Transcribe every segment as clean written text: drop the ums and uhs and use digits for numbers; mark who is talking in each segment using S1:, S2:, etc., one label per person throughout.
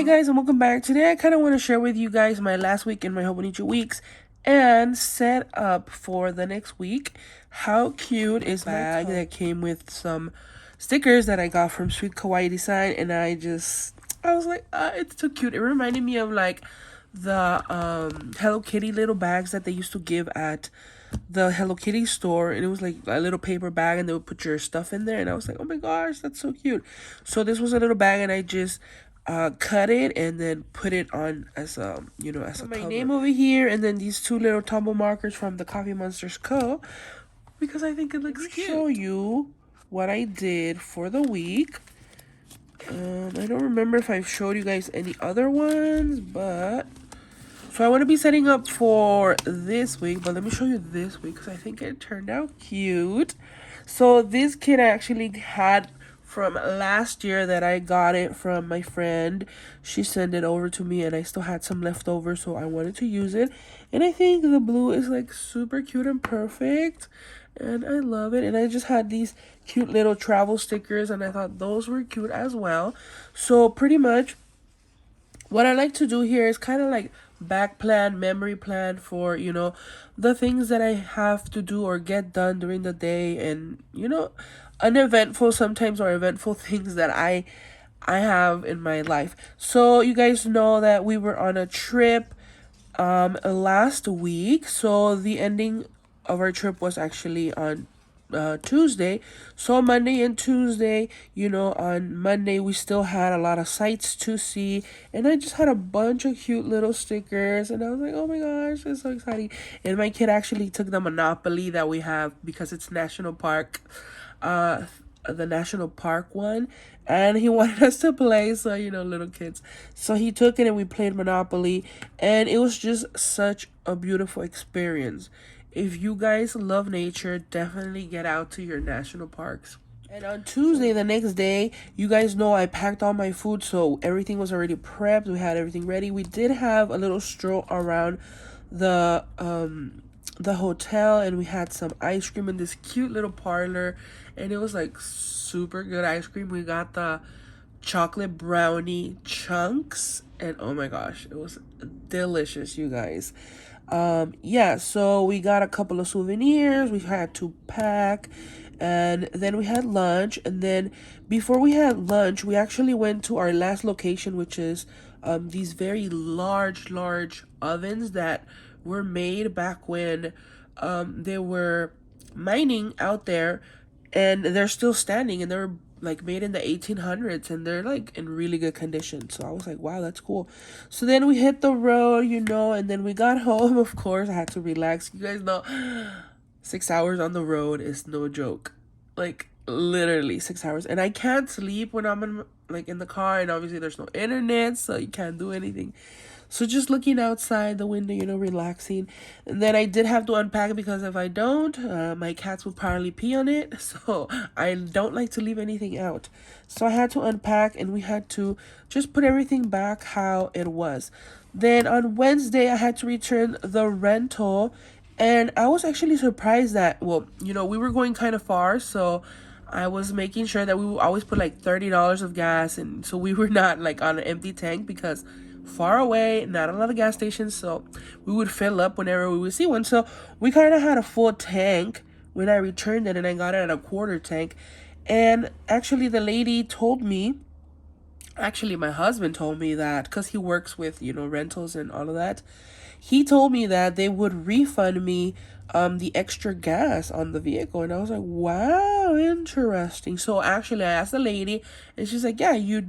S1: Hi guys and welcome back. Today I kind of want to share with you guys my last week in my Hobonichi weeks and set up for the next week. How cute is my bag that came with some stickers that I got from Sweet Kawaii Design, and I was like, it's too cute. It reminded me of like the Hello Kitty little bags that they used to give at the Hello Kitty store, and it was like a little paper bag and they would put your stuff in there, and I was like, oh my gosh, that's so cute. So this was a little bag, and I just cut it and then put it on as a as a my cover. Name over here, and then these two little tumble markers from the CoffeeMonsterzCo, because I think it looks cute. Show you what I did for the week. I don't remember if I've showed you guys any other ones, but so I want to be setting up for this week, but let me show you this week because I think it turned out cute. So this kit I actually had from last year that I got it from my friend. She sent it over to me and I still had some left over, so I wanted to use it. And I think the blue is like super cute and perfect, and I love it. And I just had these cute little travel stickers and I thought those were cute as well. So pretty much what I like to do here is kind of like back plan, memory plan for, the things that I have to do or get done during the day, and, uneventful sometimes or eventful things that I have in my life. So you guys know that we were on a trip last week. So the ending of our trip was actually on Tuesday. So Monday and Tuesday, on Monday we still had a lot of sights to see, and I just had a bunch of cute little stickers, and I was like, oh my gosh, it's so exciting. And my kid actually took the Monopoly that we have because it's national park, the national park one, and he wanted us to play, so little kids, so he took it and we played Monopoly, and it was just such a beautiful experience. If you guys love nature, definitely get out to your national parks. And on Tuesday, the next day, you guys know I packed all my food, so everything was already prepped. We had everything ready. We did have a little stroll around the hotel, and we had some ice cream in this cute little parlor, and it was like super good ice cream. We got the chocolate brownie chunks, and oh my gosh, it was delicious, you guys. Yeah, so we got a couple of souvenirs. We had to pack, and then we had lunch, and then before we had lunch we actually went to our last location, which is these very large ovens that were made back when they were mining out there, and they're still standing, and they're like made in the 1800s, and they're like in really good condition. So I was like, wow, that's cool. So then we hit the road, and then we got home. Of course I had to relax. You guys know 6 hours on the road is no joke, like literally 6 hours, and I can't sleep when I'm in the car, and obviously there's no internet, so you can't do anything. So just looking outside the window, relaxing. And then I did have to unpack, because if I don't, my cats will probably pee on it. So I don't like to leave anything out. So I had to unpack, and we had to just put everything back how it was. Then on Wednesday, I had to return the rental. And I was actually surprised that, well, we were going kind of far. So I was making sure that we would always put like $30 of gas. And so we were not like on an empty tank, because far away, not a lot of gas stations, so we would fill up whenever we would see one. So we kind of had a full tank when I returned it, and I got it at a quarter tank. And actually the lady told me, actually my husband told me that, because he works with rentals and all of that, he told me that they would refund me the extra gas on the vehicle. And I was like, wow, interesting. So actually I asked the lady, and she's like, yeah, you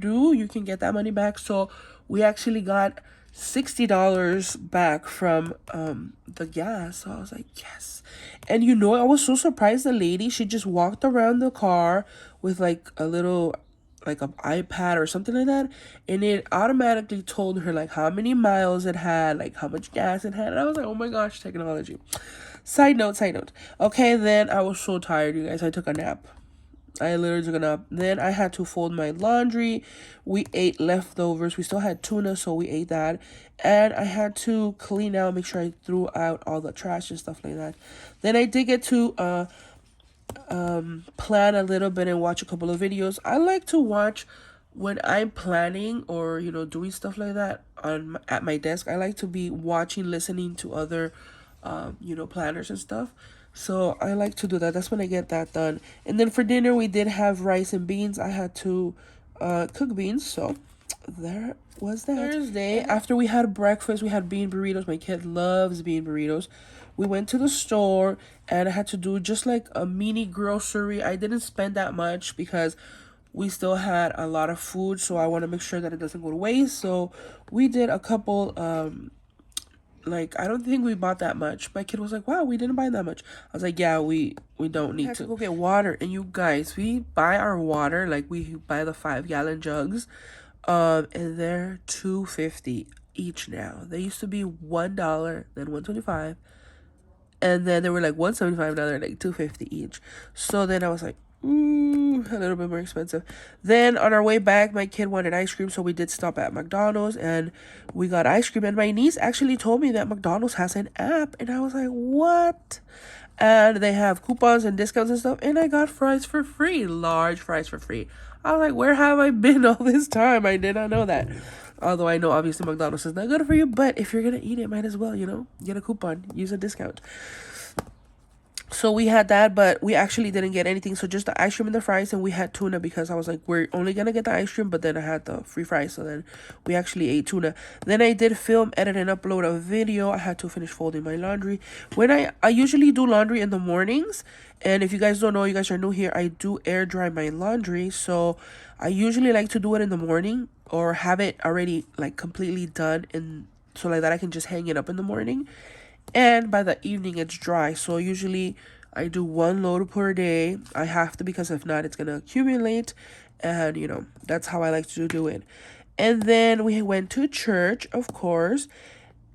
S1: can get that money back. So we actually got $60 back from the gas. So I was like, yes. And I was so surprised. The lady, she just walked around the car with like a little, like an iPad or something like that, and it automatically told her like how many miles it had, like how much gas it had. And I was like, oh my gosh, technology. Side note. Okay, then I was so tired, you guys. I took a nap. I literally took a nap. Then I had to fold my laundry. We ate leftovers. We still had tuna, so we ate that. And I had to clean out, make sure I threw out all the trash and stuff like that. Then I did get to plan a little bit and watch a couple of videos. I like to watch when I'm planning or doing stuff like that at my desk, I like to be watching, listening to other planners and stuff. So I like to do that. That's when I get that done. And then for dinner we did have rice and beans. I had to cook beans, so there was that. Thursday, after we had breakfast, we had bean burritos. My kid loves bean burritos. We went to the store and I had to do just like a mini grocery. I didn't spend that much because we still had a lot of food, so I want to make sure that it doesn't go to waste. So we did a couple like, I don't think we bought that much. My kid was like, wow, we didn't buy that much. I was like, yeah, we don't need to go get water. And you guys, we buy our water, like we buy the 5-gallon jugs, and they're $2.50 each now. They used to be $1, then $1.25, and then they were like $1.75, now they're like $2.50 each. So then I was like, a little bit more expensive. Then on our way back, my kid wanted ice cream, so we did stop at McDonald's and we got ice cream. And my niece actually told me that McDonald's has an app, and I was like, what? And they have coupons and discounts and stuff, and I got fries for free, large fries for free. I was like, where have I been all this time? I did not know that. Although I know obviously McDonald's is not good for you, but if you're gonna eat it, might as well, get a coupon, use a discount. So we had that, but we actually didn't get anything. So just the ice cream and the fries, and we had tuna because I was like, we're only gonna get the ice cream, but then I had the free fries. So then we actually ate tuna. Then I did film, edit, and upload a video. I had to finish folding my laundry. When I usually do laundry in the mornings, and if you guys don't know, you guys are new here, I do air dry my laundry. So I usually like to do it in the morning or have it already like completely done, and so like that I can just hang it up in the morning. And by the evening it's dry. So usually I do one load per day. I have to, because if not it's gonna accumulate, and that's how I like to do it. And then we went to church, of course,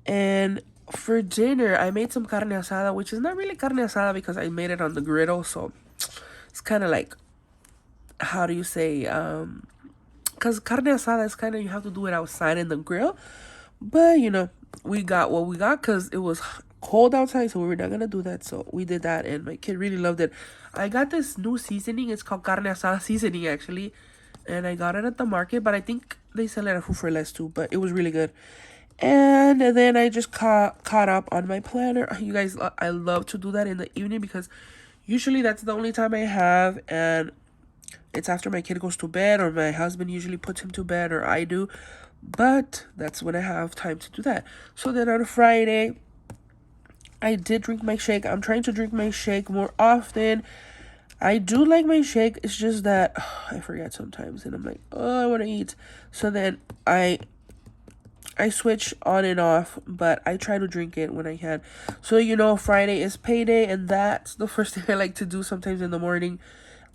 S1: and for dinner I made some carne asada, which is not really carne asada because I made it on the griddle. So it's kind of like, how do you say, because carne asada is kind of, you have to do it outside in the grill. But we got what we got because it was cold outside, so we were not gonna do that. So we did that, and my kid really loved it. I got this new seasoning. It's called carne asada seasoning, actually, and I got it at the market, but I think they sell it at Food for Less too. But it was really good. And then I just caught up on my planner. You guys, I love to do that in the evening because usually that's the only time I have, and it's after my kid goes to bed, or my husband usually puts him to bed, or I do. But that's when I have time to do that. So then on Friday, I did drink my shake. I'm trying to drink my shake more often. I do like my shake. It's just that I forget sometimes, and I'm like, oh, I want to eat. So then I switch on and off, but I try to drink it when I can. So Friday is payday, and that's the first thing I like to do sometimes in the morning.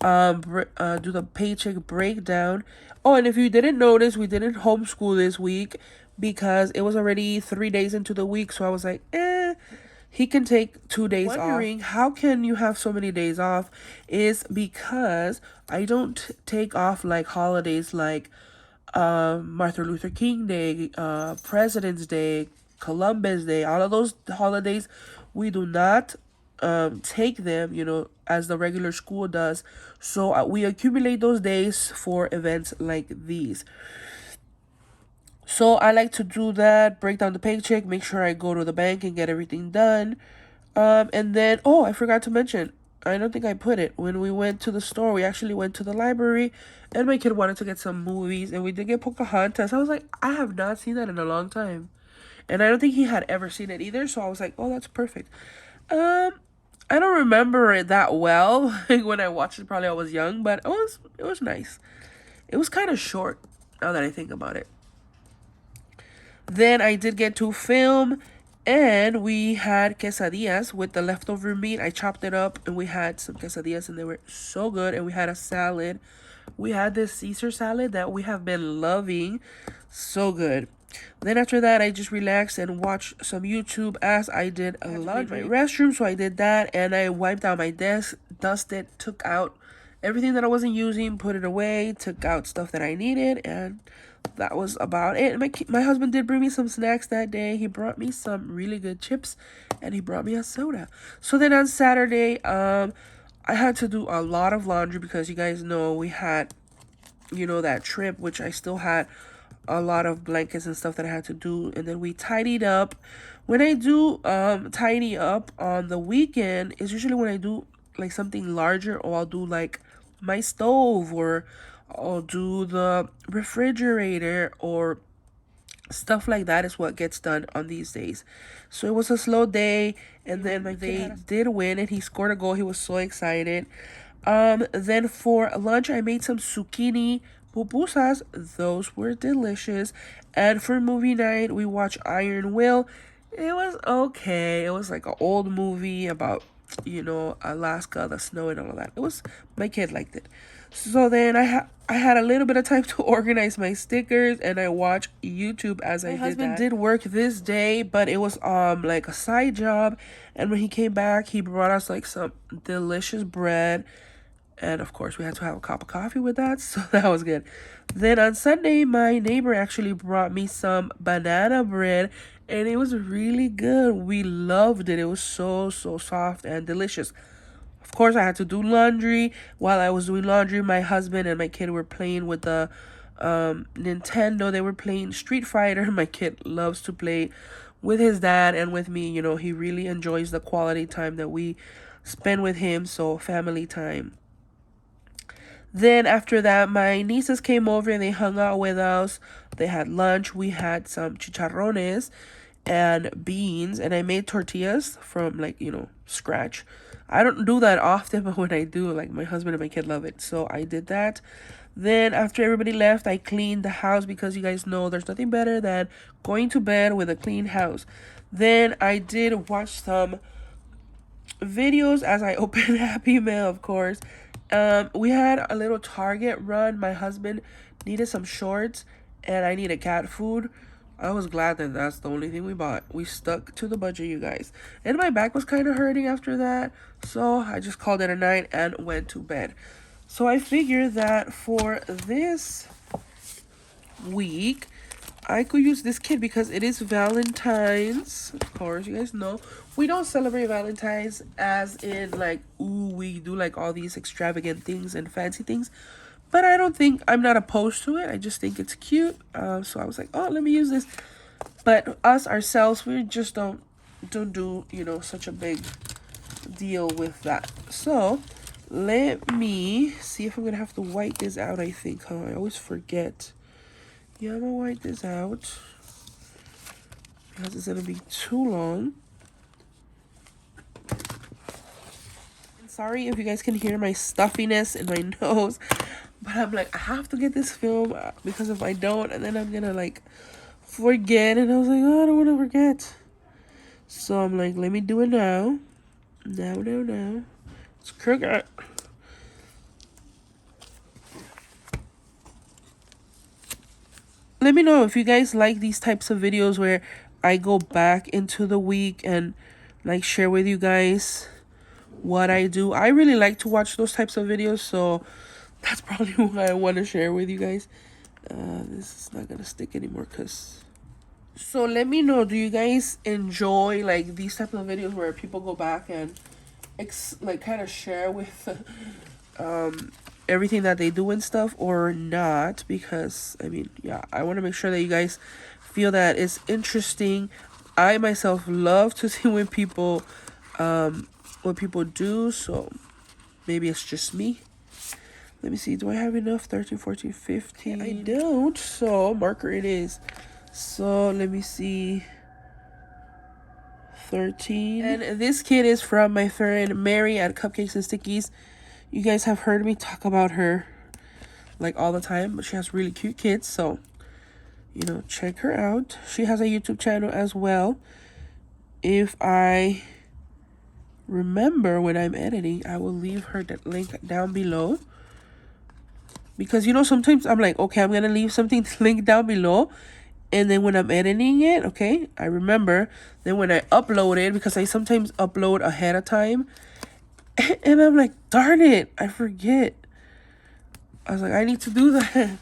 S1: Do the paycheck breakdown. Oh, and if you didn't notice, we didn't homeschool this week because it was already 3 days into the week. So I was like, he can take 2 days off. How can you have so many days off? Is because I don't take off like holidays like Martin Luther King Day, President's Day, Columbus Day, all of those holidays. We do not take them, as the regular school does. So we accumulate those days for events like these. So I like to do that, break down the paycheck, make sure I go to the bank and get everything done. And then, I forgot to mention, I don't think I put it. When we went to the store, we actually went to the library, and my kid wanted to get some movies, and we did get Pocahontas. I was like, I have not seen that in a long time. And I don't think he had ever seen it either, so I was like, oh, that's perfect. I don't remember it that well. When I watched it, probably I was young, but it was nice. It was kind of short, now that I think about it. Then I did get to film, and we had quesadillas with the leftover meat. I chopped it up, and we had some quesadillas, and they were so good. And we had a salad. We had this Caesar salad that we have been loving. So good. Then after that, I just relaxed and watched some YouTube as I did a laundry. My restroom, so I did that, and I wiped out my desk, dusted, took out everything that I wasn't using, put it away, took out stuff that I needed, and that was about it. My husband did bring me some snacks that day. He brought me some really good chips, and he brought me a soda. So then on Saturday, I had to do a lot of laundry because you guys know we had you know, that trip, which I still had a lot of blankets and stuff that I had to do. And then we tidied up. When I do tidy up on the weekend, is usually when I do like something larger, or I'll do like my stove, or I'll do the refrigerator, or stuff like that is what gets done on these days. So it was a slow day, and then my they did win and he scored a goal. He was so excited. Then for lunch I made some zucchini pupusas. Those were delicious. And for movie night we watched Iron Will. It was okay. It was like an old movie about, you know, Alaska, the snow and all of that. It was, my kid liked it. So then I had a little bit of time to organize my stickers, and I watched YouTube as I did that. My husband did work this day, but it was like a side job. And when he came back, he brought us like some delicious bread. And of course, we had to have a cup of coffee with that, so that was good. Then on Sunday, my neighbor actually brought me some banana bread, and it was really good. We loved it. It was so soft and delicious. Of course, I had to do laundry. While I was doing laundry, my husband and my kid were playing with the Nintendo. They were playing Street Fighter. My kid loves to play with his dad and with me. You know, he really enjoys the quality time that we spend with him, so family time. Then after that, my nieces came over and they hung out with us. They had lunch. We had some chicharrones and beans, and I made tortillas from, like, you know, scratch. I don't do that often, but when I do, like, my husband and my kid love it, so I did that. Then after everybody left, I cleaned the house, because you guys know there's nothing better than going to bed with a clean house. Then I did watch some videos as I opened Happy Mail, of course. We had a little Target run. My husband needed some shorts, and I needed cat food. I was glad that that's the only thing we bought. We stuck to the budget, you guys. And my back was kind of hurting after that, so I just called it a night and went to bed. So I figured that for this week, I could use this kit because it is Valentine's. Of course, you guys know we don't celebrate Valentine's as in like, ooh, we do like all these extravagant things and fancy things. But I'm not opposed to it. I just think it's cute. So I was like, oh, let me use this. But us ourselves, we just don't do, you know, such a big deal with that. So let me see if I'm gonna have to white this out. I think, huh? I always forget. Yeah, I'm gonna white this out because it's gonna be too long. And sorry if you guys can hear my stuffiness in my nose, but I'm like, I have to get this film because if I don't, and then I'm gonna like forget. And I was like, oh, I don't want to forget. So I'm like, let me do it now. Now. It's crooked. Let me know if you guys like these types of videos where I go back into the week and like share with you guys what I do. I really like to watch those types of videos, so that's probably why I want to share with you guys. This is not gonna stick anymore, so let me know, do you guys enjoy like these type of videos where people go back and like kind of share with everything that they do and stuff, or not? Because I mean, yeah, I want to make sure that you guys feel that it's interesting. I myself love to see what people do, so maybe it's just me. Let me see, do I have enough? 13, 14, 15. I don't, so marker it is. So let me see, 13. And this kid is from my friend Mary at Cupcakes and Stickies. You guys have heard me talk about her like all the time, but she has really cute kids, so you know, check her out. She has a YouTube channel as well. If I remember when I'm editing, I will leave her that link down below, because you know, sometimes I'm like, okay, I'm gonna leave something linked down below, and then when I'm editing it, okay, I remember. Then when I upload it, because I sometimes upload ahead of time, and I'm like, darn it, I forget. I was like, I need to do that.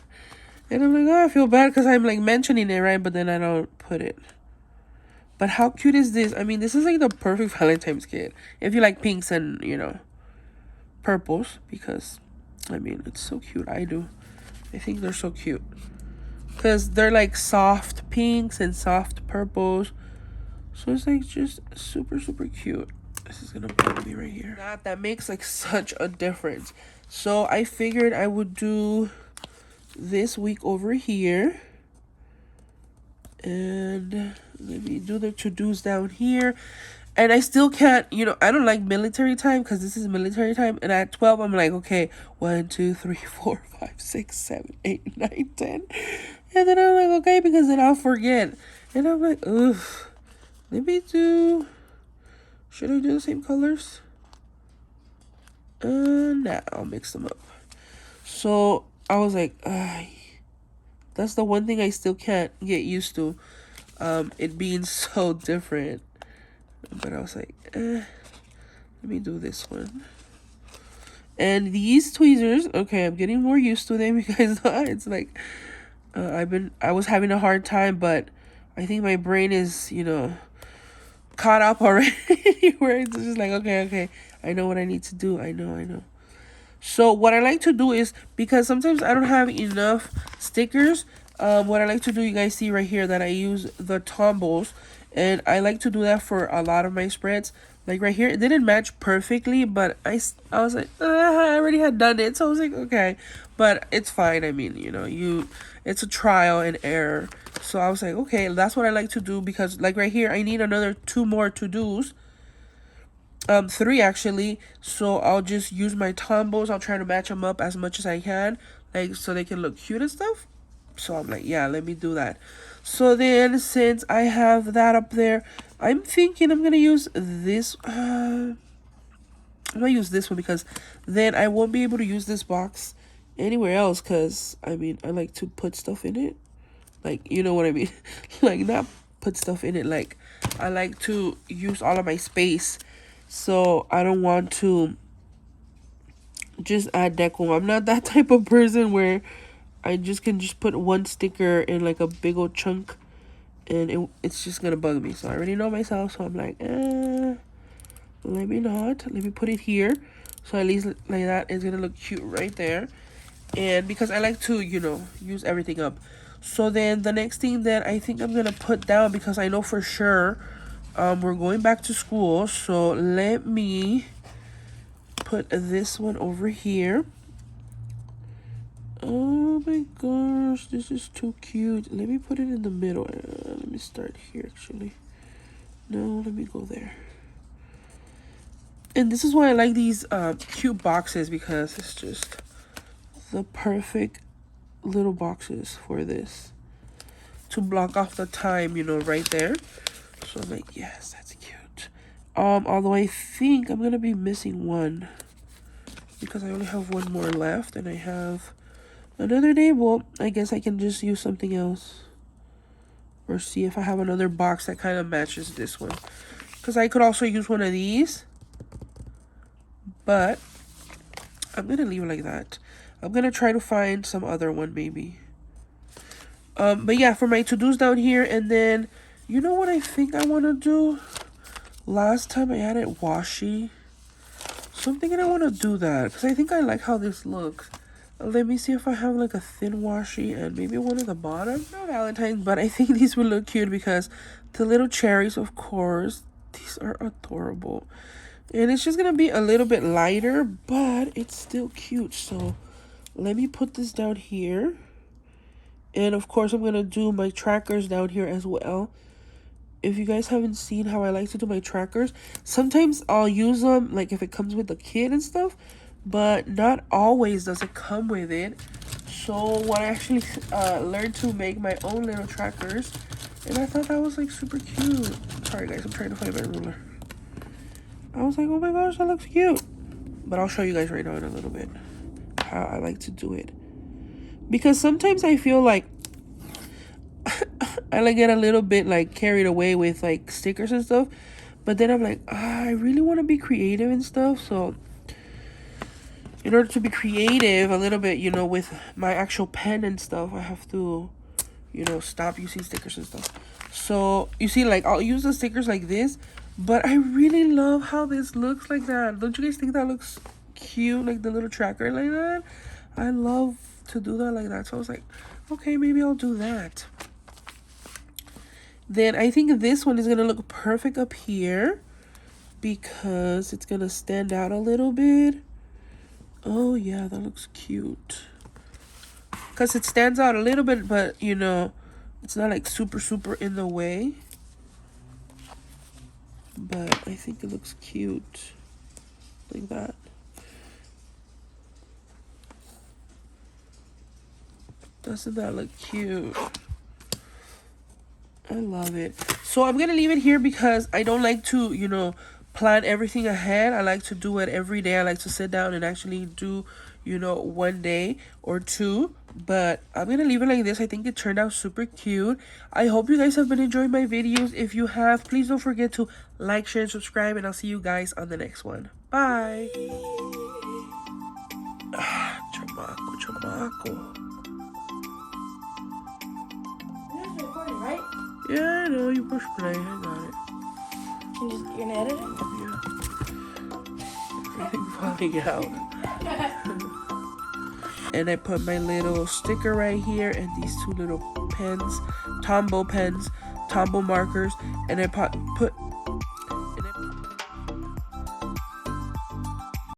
S1: And I'm like, oh, I feel bad because I'm like mentioning it, right? But then I don't put it. But how cute is this? I mean, this is like the perfect Valentine's kit. If you like pinks and, you know, purples. Because, I mean, it's so cute. I do. I think they're so cute. Because they're like soft pinks and soft purples. So it's like just super, super cute. This is going to bug me right here. That makes like such a difference. So I figured I would do this week over here. And let me do the to-dos down here. And I still can't, you know, I don't like military time because this is military time. And at 12, I'm like, okay, 1, 2, 3, 4, 5, 6, 7, 8, 9, 10. And then I'm like, okay, because then I'll forget. And I'm like, ugh. Let me do, should I do the same colors? Nah, I'll mix them up. So I was like, that's the one thing I still can't get used to. It being so different. But I was like, let me do this one. And these tweezers, okay, I'm getting more used to them because it's like, I was having a hard time, but I think my brain is, you know, caught up already. Where it's just like, okay, I know what I need to do. I know. So what I like to do is, because sometimes I don't have enough stickers, what I like to do, you guys see right here that I use the tumbles, and I like to do that for a lot of my spreads. Like right here, it didn't match perfectly, but I was like, I already had done it, so I was like, okay, but it's fine. I mean, you know, it's a trial and error. So I was like, okay, that's what I like to do, because like right here, I need another 2 more to-dos. 3 actually. So I'll just use my tumbles. I'll try to match them up as much as I can, like so they can look cute and stuff. So I'm like, yeah, let me do that. So then, since I have that up there, I'm thinking I'm gonna use this. I'm gonna use this one because then I won't be able to use this box anywhere else. Cause I mean, I like to put stuff in it, like, you know what I mean. Like, not put stuff in it, like I like to use all of my space. So I don't want to just add deco. I'm not that type of person where I just can just put one sticker in like a big old chunk, and it's just gonna bug me. So I already know myself, so I'm like, let me put it here, so at least like that is gonna look cute right there. And because I like to, you know, use everything up. So then the next thing that I think I'm gonna put down, because I know for sure we're going back to school, so let me put this one over here. Oh my gosh, this is too cute. Let me put it in the middle. Let me start here, actually. No, let me go there. And this is why I like these cute boxes, because it's just the perfect little boxes for this. To block off the time, you know, right there. So I'm like, yes, that's cute. Although I think I'm gonna be missing one, because I only have one more left, and I have another day. Well, I guess I can just use something else, or see if I have another box that kind of matches this one, because I could also use one of these, but I'm gonna leave it like that. I'm gonna try to find some other one maybe. But yeah, for my to-dos down here. And then, you know what I think I want to do? Last time I added washi, so I'm thinking I want to do that, because I think I like how this looks. Let me see if I have like a thin washi and maybe one at the bottom. No valentines, but I think these would look cute because the little cherries, of course, these are adorable. And it's just gonna be a little bit lighter, but it's still cute. So let me put this down here. And of course, I'm gonna do my trackers down here as well. If you guys haven't seen how I like to do my trackers, sometimes I'll use them like if it comes with the kit and stuff, but not always does it come with it. So what I actually learned to make my own little trackers, and I thought that was like super cute. Sorry guys, I'm trying to find my ruler. I was like, oh my gosh, that looks cute. But I'll show you guys right now in a little bit how I like to do it. Because sometimes I feel like I like get a little bit like carried away with like stickers and stuff. But then I'm like, I really want to be creative and stuff. So in order to be creative a little bit, you know, with my actual pen and stuff, I have to, you know, stop using stickers and stuff. So you see, like, I'll use the stickers like this, but I really love how this looks like that. Don't you guys think that looks cute, like the little tracker like that? I love to do that like that. So I was like, okay, maybe I'll do that. Then I think this one is going to look perfect up here because it's going to stand out a little bit. Oh, yeah, that looks cute. Because it stands out a little bit, but, you know, it's not like super, super in the way. But I think it looks cute. Like that. Doesn't that look cute? I love it. So I'm going to leave it here because I don't like to, you know, plan everything ahead. I like to do it every day. I like to sit down and actually do, you know, one day or two. But I'm going to leave it like this. I think it turned out super cute. I hope you guys have been enjoying my videos. If you have, please don't forget to like, share, and subscribe. And I'll see you guys on the next one. Bye. Chamaco, chamaco.
S2: Right?
S1: Yeah, I know. You push play. I got it.
S2: You're gonna edit it?
S1: Yeah. Everything falling out. And I put my little sticker right here and these two little pens, Tombow pens, Tombow markers, and I put